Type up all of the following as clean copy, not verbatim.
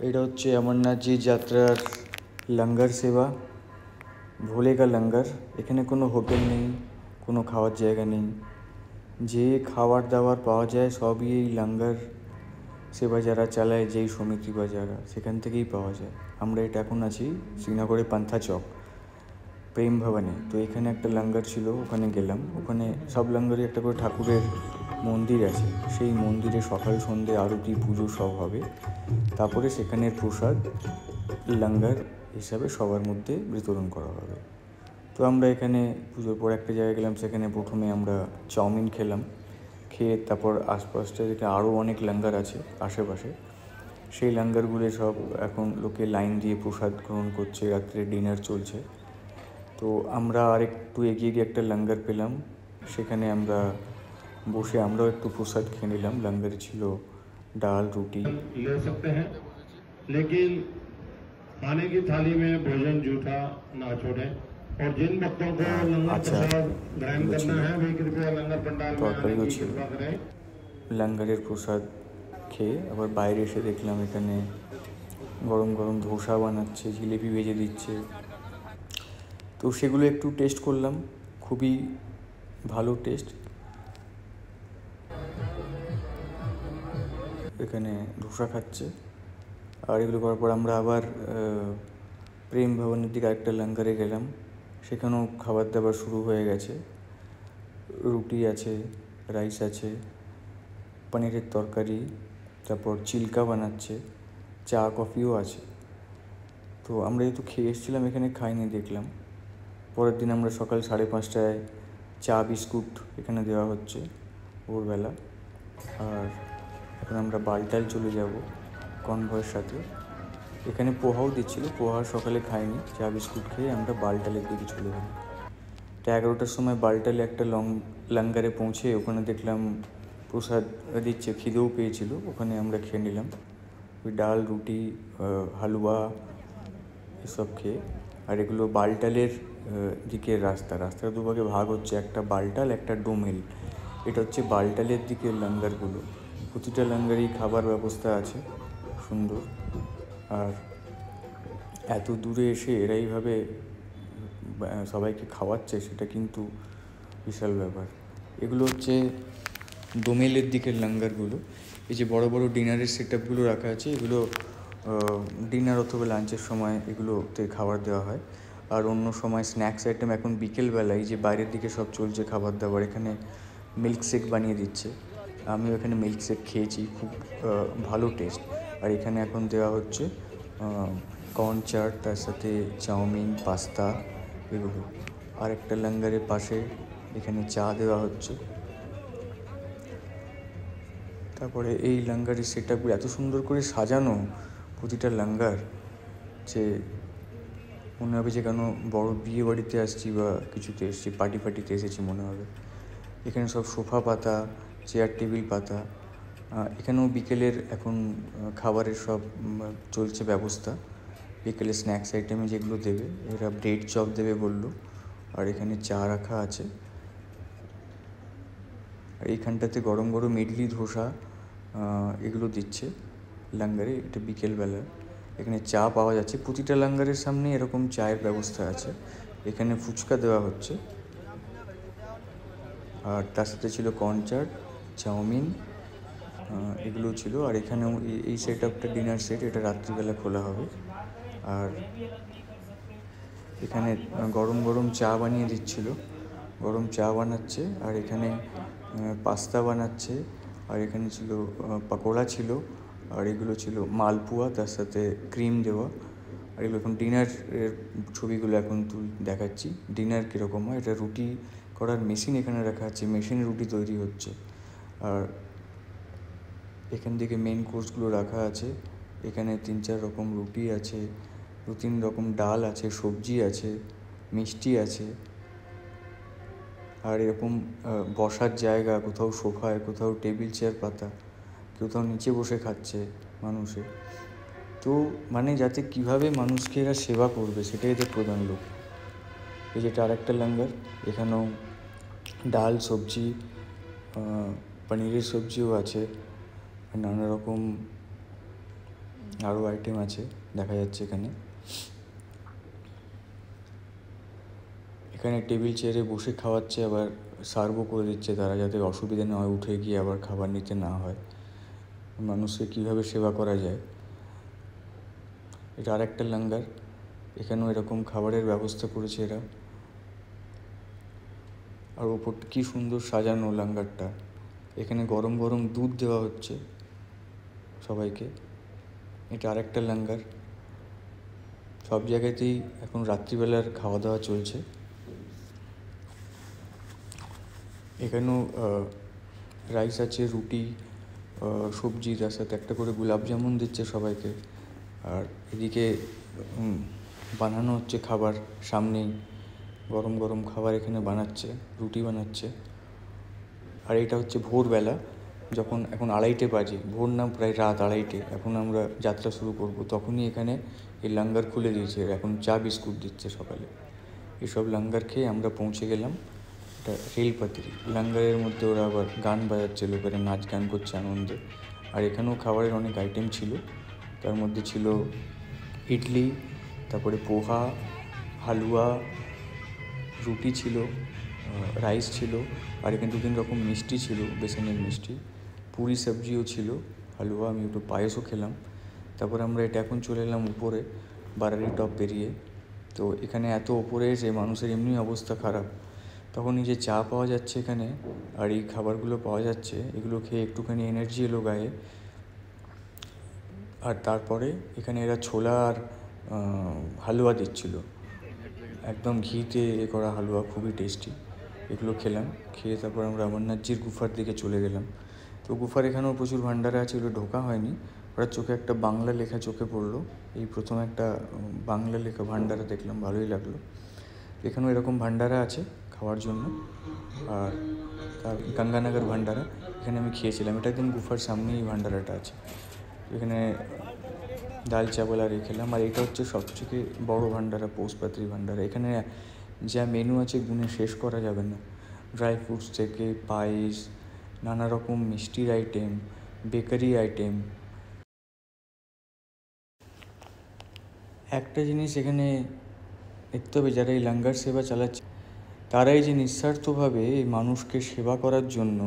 এটা হচ্ছে অমরনাথজি যাত্রার লঙ্গর সেবা, ভোলে কা লঙ্গর। এখানে কোনো হোটেল নেই, কোনো খাওয়ার জায়গা নেই, যে খাবার দাবার পাওয়া যায় সবই এই লঙ্গর সেবা যারা চালায়, যেই সমিতি বা যারা, সেখান থেকেই পাওয়া যায়। আমরা এটা এখন আছি শ্রীনগরে পান্থা চক প্রেম ভবনে। তো এখানে একটা লঙ্গর ছিল, ওখানে গেলাম। ওখানে সব লঙ্গরে একটা করে ঠাকুরের মন্দির আছে, সেই মন্দিরে সকাল সন্ধ্যে আরতি পুজো সব হবে। তারপরে সেখানের প্রসাদ লঙ্গর হিসাবে সবার মধ্যে বিতরণ করা হবে। তো আমরা এখানে পুজোর পর একটা জায়গায় গেলাম, সেখানে প্রথমে আমরা চাউমিন খেলাম। খেয়ে তারপর আশপাশটা যেটা আরও অনেক লঙ্গর আছে আশেপাশে, সেই লঙ্গরগুলো সব এখন লোকে লাইন দিয়ে প্রসাদ গ্রহণ করছে, রাত্রে ডিনার চলছে। তো আমরা আরেকটু এগিয়ে গিয়ে একটা লঙ্গর পেলাম, সেখানে আমরা বসে আমরাও একটু প্রসাদ খেয়ে নিলাম। লঙ্গরে ছিল ডাল রুটি। ले सकते हैं, लेकिन खाने की थाली में भोजन जूठा ना छोड़ें। और जिन भक्तों को लंगर प्रसाद ग्रहण करना है वे कृपया लंगर पंडाल में आने की कृपा करें। লঙ্গরের প্রসাদ খেয়ে আবার বাইরে এসে দেখলাম এখানে গরম গরম ধোসা বানাচ্ছে, জিলিপি ভেজে দিচ্ছে। তো সেগুলো একটু টেস্ট করলাম, খুবই ভালো টেস্ট। এখানে ধোসা খাচ্ছে। আর এগুলো করার পর আমরা আবার প্রেম ভবনের দিকে আরেকটা লঙ্গরে গেলাম, সেখানেও খাবার দাবার শুরু হয়ে গেছে। রুটি আছে, রাইস আছে, পনিরের তরকারি, তারপর চিল্কা বানাচ্ছে, চা কফিও আছে। তো আমরা যেহেতু খেয়ে এসেছিলাম এখানে খাইনি, দেখলাম। পরের দিন আমরা সকাল 5:30টায় চা বিস্কুট এখানে দেওয়া হচ্ছে ভোরবেলা। আর এখন আমরা বালটাল চলে যাব কনভয়ের সাথে। এখানে পোহাও দিচ্ছিল, পোহা সকালে খাইনি, চা বিস্কুট খেয়ে আমরা বালটালের দিকে চলে গেলাম। তো 11টার সময় বালটালে একটা লঙ্গরে পৌঁছে ওখানে দেখলাম প্রসাদ দিচ্ছে, খিদেও পেয়েছিল, ওখানে আমরা খেয়ে নিলাম ওই ডাল রুটি হালুয়া এসব খেয়ে। আর এগুলো বালটালের দিকের রাস্তার দুভাগে ভাগ হচ্ছে, একটা বালটাল একটা ডোমেল। এটা হচ্ছে বালটালের দিকের লঙ্গরগুলো। প্রতিটা লঙ্গরেই খাবার ব্যবস্থা আছে সুন্দর। আর এত দূরে এসে এরা এইভাবে সবাইকে খাওয়াচ্ছে, সেটা কিন্তু বিশাল ব্যাপার। এগুলো হচ্ছে ডোমেলের দিকের লঙ্গরগুলো। এই যে বড় বড় ডিনারের সেট আপগুলো রাখা আছে, এগুলো ডিনার অথবা লাঞ্চের সময় এগুলোতে খাবার দেওয়া হয়। আর অন্য সময় স্ন্যাক্স আইটেম, এখন বিকেলবেলায় যে বাইরের দিকে সব চলছে খাবার দাবার, এখানে মিল্কশেক বানিয়ে দিচ্ছে। আমিও এখানে মিল্কশেক খেয়েছি, খুব ভালো টেস্ট। আর এখানে এখন দেওয়া হচ্ছে কর্ন চাট, তার সাথে চাউমিন পাস্তা এগুলো। আর একটা লঙ্গরের পাশে এখানে চা দেওয়া হচ্ছে। তারপরে এই লঙ্গরের সেট আপগুলো এত সুন্দর করে সাজানো, প্রতিটা লঙ্গর, যে মনে হবে যে কেন বড় বিয়ে বাড়িতে আসছি বা কিছুতে এসেছি, পার্টিতে এসেছি মনে হবে। এখানে সব সোফা পাতা, চেয়ার টেবিল পাতা। এখানেও বিকেলের এখন খাবারের সব চলছে ব্যবস্থা। বিকেলে স্ন্যাক্স আইটেমে যেগুলো দেবে, এরা ব্রেড চপ দেবে বললো। আর এখানে চা রাখা আছে। আর এইখানটাতে গরম গরম ইডলি ধোসা এগুলো দিচ্ছে লঙ্গরে। এটা বিকেলবেলা। এখানে চা পাওয়া যাচ্ছে, প্রতিটা লঙ্গরের সামনে এরকম চায়ের ব্যবস্থা আছে। এখানে ফুচকা দেওয়া হচ্ছে। আর তার সাথে ছিল কর্ন চাট, চাউমিন, এগুলো ছিল। আর এখানেও এই সেট আপটা ডিনার সেট, এটা রাত্রিবেলা খোলা হবে। আর এখানে গরম গরম চা বানিয়ে দিচ্ছিল, গরম চা বানাচ্ছে। আর এখানে পাস্তা বানাচ্ছে। আর এখানে ছিল পকোড়া ছিল। আর এগুলো ছিল মালপোয়া, তার সাথে ক্রিম দেওয়া। আর এগুলো এখন ডিনারের ছবিগুলো এখন দেখাচ্ছি, ডিনার কীরকম হয়। এটা রুটি করার মেশিন এখানে রাখা আছে, মেশিনে রুটি তৈরি হচ্ছে। আর এখান থেকে মেন কোর্সগুলো রাখা আছে। এখানে 3-4 রকম রুটি আছে, 2-3 রকম ডাল আছে, সবজি আছে, মিষ্টি আছে। আর এরকম বসার জায়গা, কোথাও সোফায়, কোথাও টেবিল চেয়ার পাতা, কোথাও নিচে বসে খাচ্ছে মানুষে। তো মানে যাতে কীভাবে মানুষকে এরা সেবা করবে সেটাই তো প্রধান লোক। এই যেটা আরেকটা লঙ্গর, এখানেও ডাল সবজি, পনিরের সবজিও আছে, নানা রকম আরও আইটেম আছে দেখা যাচ্ছে এখানে। এখানে টেবিল চেয়ারে বসে খাওয়াচ্ছে, আবার সার্ভও করে দিচ্ছে তারা, যাতে অসুবিধা না হয় উঠে গিয়ে আবার খাবার নিতে না হয়। মানুষকে কীভাবে সেবা করা যায়। এটা আর একটা লাঙ্গার, এখানেও এরকম খাবারের ব্যবস্থা করেছে এরা। আর ওপরটা কী সুন্দর সাজানো লাঙ্গারটা। এখানে গরম গরম দুধ দেওয়া হচ্ছে সবাইকে। এটা আর একটা লাঙ্গার। সব জায়গাতেই এখন রাত্রিবেলার খাওয়া দাওয়া চলছে। এখানেও রাইস আছে, রুটি, সবজি, তার সাথে একটা করে গোলাপ জামুন দিচ্ছে সবাইকে। আর এদিকে বানানো হচ্ছে খাবার সামনেই, গরম গরম খাবার এখানে বানাচ্ছে, রুটি বানাচ্ছে। আর এটা হচ্ছে ভোরবেলা, যখন এখন 2:30 বাজে, ভোর না প্রায় রাত 2:30, এখন আমরা যাত্রা শুরু করব, তখনই এখানে এই লাঙ্গার খুলে দিয়েছে। এখন চা বিস্কুট দিচ্ছে সকালে। এসব লাঙ্গার খেয়ে আমরা পৌঁছে গেলাম এটা রেলপাতিরি। লাঙ্গারের মধ্যে ওরা আবার গান বাজাচ্ছে, লোকেরা নাচ গান করছে আনন্দে। আর এখানেও খাবারের অনেক আইটেম ছিল, তার মধ্যে ছিল ইডলি, তারপরে পোহা, হালুয়া, রুটি ছিল, রাইস ছিল, আর এখানে 2-3 রকম মিষ্টি ছিল, বেসনের মিষ্টি, পুরি সবজিও ছিল, হালুয়া, আমি একটু পায়েসও খেলাম। তারপর আমরা এটা এখন চলে এলাম উপরে, বারারি টপ পেরিয়ে। তো এখানে এত ওপরে এসে মানুষের এমনি অবস্থা খারাপ, তখন এই যে চা পাওয়া যাচ্ছে এখানে আর এই খাবারগুলো পাওয়া যাচ্ছে, এগুলো খেয়ে একটুখানি এনার্জি এলো গায়ে। আর তারপরে এখানে এরা ছোলা আর হালুয়া দিচ্ছিল, একদম ঘিতে করা হালুয়া, খুবই টেস্টি। এগুলো খেলাম, খেয়ে তারপর আমরা অমরনাথজির গুফার দিকে চলে গেলাম। তো গুফার এখানেও প্রচুর ভান্ডারা আছে, ওগুলো ঢোকা হয়নি। ওরা চোখে একটা বাংলা লেখা চোখে পড়লো, এই প্রথম একটা বাংলা লেখা ভান্ডারা দেখলাম, ভালোই লাগলো। এখানেও এরকম ভান্ডারা আছে খাওয়ার জন্য। আর তার গঙ্গানগর ভান্ডারা, এখানে আমি খেয়েছিলাম, এটা একদম গুফার সামনেই এই ভান্ডারাটা আছে। এখানে ডাল চাবল আর খেলাম। আর এটা হচ্ছে সবথেকে বড় ভান্ডারা, পৌষপাত্রী ভান্ডারা। এখানে যা মেনু আছে গুনে শেষ করা যাবে না। ড্রাই ফ্রুটস থেকে পায়েস, নানা রকম মিষ্টির আইটেম, বেকারি আইটেম। একটা জিনিস এখানে দেখতে হবে, যারা এই লাঙ্গার সেবা চালাচ্ছে তারাই যে নিঃস্বার্থভাবে এই মানুষকে সেবা করার জন্য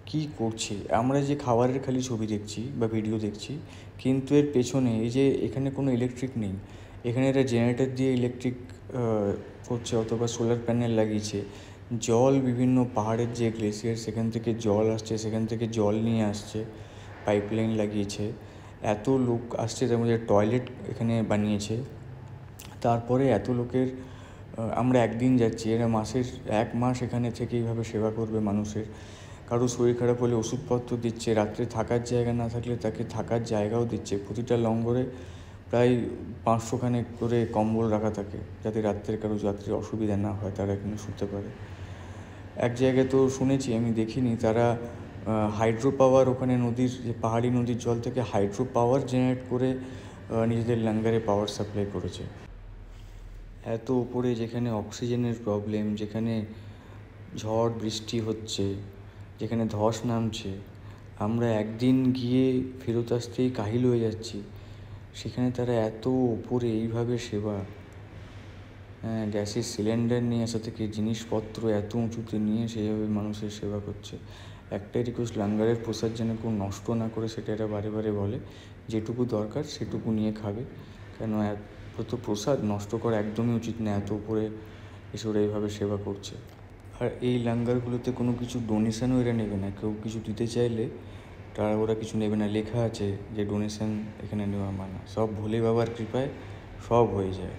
কি করছে। আমরা যে খাবারের খালি ছবি দেখছি বা ভিডিও দেখছি, কিন্তু এর পেছনে এই যে এখানে কোনো ইলেকট্রিক নেই, এখানে এরা জেনারেটর দিয়ে ইলেকট্রিক করছে অথবা সোলার প্যানেল লাগিয়েছে। জল বিভিন্ন পাহাড়ের যে গ্লেসিয়ার, সেখান থেকে জল আসছে, সেখান থেকে জল নিয়ে আসছে, পাইপলাইন লাগিয়েছে। এত লোক আসছে, তার মধ্যে টয়লেট এখানে বানিয়েছে। তারপরে এত লোকের আমরা একদিন যাচ্ছি, এরা মাসের 1 মাস এখানে থেকে এইভাবে সেবা করবে মানুষের। কারো শরীর খারাপ হলে ওষুধপত্র দিচ্ছে, রাত্রে থাকার জায়গা না থাকলে তাকে থাকার জায়গাও দিচ্ছে। প্রতিটা লঙ্গরে প্রায় 500 খানেক করে কম্বল রাখা থাকে, যাতে রাত্রে কারো যাত্রীর অসুবিধা না হয়, তারা এখানে শুতে পারে। এক জায়গায় তো শুনেছি, আমি দেখিনি, তারা হাইড্রো পাওয়ার, ওখানে নদীর যে পাহাড়ি নদীর জল থেকে হাইড্রো পাওয়ার জেনারেট করে নিজেদের লাঙ্গারে পাওয়ার সাপ্লাই করেছে। এত উপরে, যেখানে অক্সিজেনের প্রবলেম, যেখানে ঝড় বৃষ্টি হচ্ছে, যেখানে ধস নামছে, আমরা একদিন গিয়ে ফেরত আসতেই কাহিল হয়ে যাচ্ছি, সেখানে তারা এত উপরে এইভাবে সেবা। হ্যাঁ, গ্যাসের সিলিন্ডার নিয়ে আসা থেকে জিনিসপত্র এত উঁচুতে নিয়ে সেইভাবে মানুষের সেবা করছে। একটাই রিকোয়েস্ট, লাঙ্গারের প্রসাদ যেন কেউ নষ্ট না করে, সেটা এরা বারে বারে বলে। যেটুকু দরকার সেটুকু নিয়ে খাবে, কেন এত প্রসাদ নষ্ট করা একদমই উচিত না। এত উপরে এসে ওরা এইভাবে সেবা করছে। আর এই লাঙ্গারগুলোতে কোনো কিছু ডোনেশানও এরা নেবে না। কেউ কিছু দিতে চাইলে তারা ওরা কিছু নেবে না, লেখা আছে যে ডোনেশান এখানে নেওয়া মানা। সব ভোলে বাবার কৃপায় সব হয়ে যায়।